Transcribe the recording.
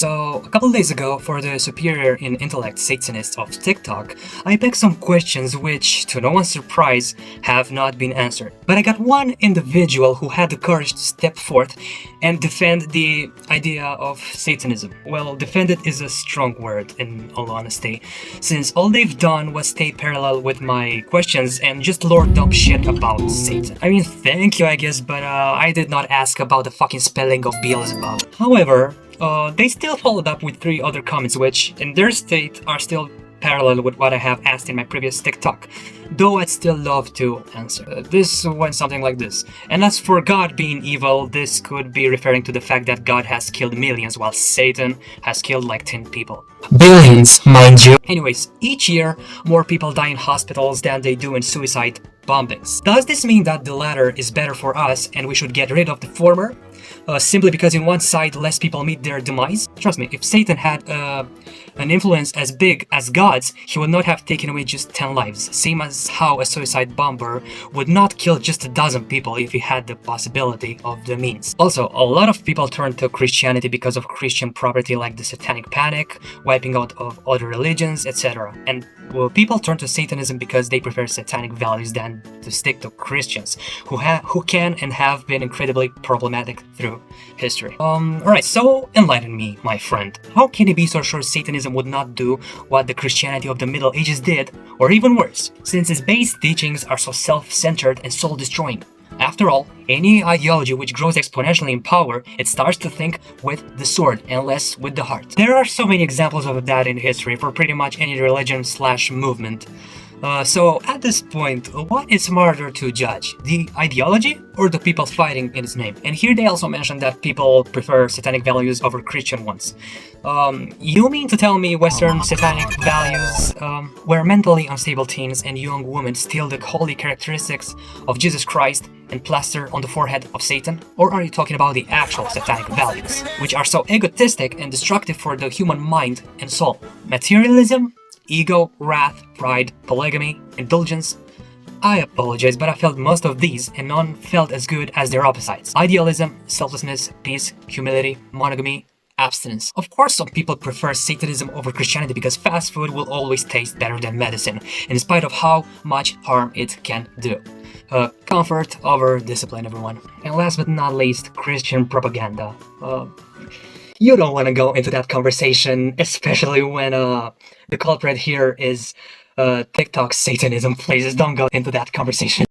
So, a couple of days ago, for the superior in intellect Satanists of TikTok, I picked some questions which, to no one's surprise, have not been answered. But I got one individual who had the courage to step forth and defend the idea of Satanism. Well, defend it is a strong word, in all honesty, since all they've done was stay parallel with my questions and just lord up shit about Satan. I mean, thank you, I guess, but I did not ask about the fucking spelling of Beelzebub. However, they still followed up with 3 other comments which, in their state, are still parallel with what I have asked in my previous TikTok, though I'd still love to answer. This went something like this. And as for God being evil, this could be referring to the fact that God has killed millions while Satan has killed like 10 people. Billions, mind you. Anyways, each year, more people die in hospitals than they do in suicide bombings. Does this mean that the latter is better for us and we should get rid of the former? Simply because in one side less people meet their demise? Trust me, if Satan had an influence as big as God's, he would not have taken away just 10 lives. Same as how a suicide bomber would not kill just a dozen people if he had the possibility of the means. Also, a lot of people turn to Christianity because of Christian property like the Satanic Panic, wiping out of other religions, etc. And people turn to Satanism because they prefer satanic values than to stick to Christians, who can and have been incredibly problematic through history. Alright, so enlighten me, my friend. How can you be so sure Satanism would not do what the Christianity of the Middle Ages did, or even worse, since its base teachings are so self-centered and soul-destroying? After all, any ideology which grows exponentially in power, it starts to think with the sword and less with the heart. There are so many examples of that in history for pretty much any religion/movement. So at this point, what is smarter to judge? The ideology or the people fighting in its name? And here they also mention that people prefer satanic values over Christian ones. You mean to tell me Western satanic values, where mentally unstable teens and young women steal the holy characteristics of Jesus Christ and plaster on the forehead of Satan? Or are you talking about the actual satanic values, which are so egotistic and destructive for the human mind and soul? Materialism? Ego, wrath, pride, polygamy, indulgence? I apologize, but I felt most of these, and none felt as good as their opposites. Idealism, selflessness, peace, humility, monogamy, abstinence. Of course, some people prefer Satanism over Christianity because fast food will always taste better than medicine, in spite of how much harm it can do. Comfort over discipline, everyone. And last but not least, Christian propaganda. You don't want to go into that conversation, especially when the culprit here is TikTok Satanism. Please don't go into that conversation.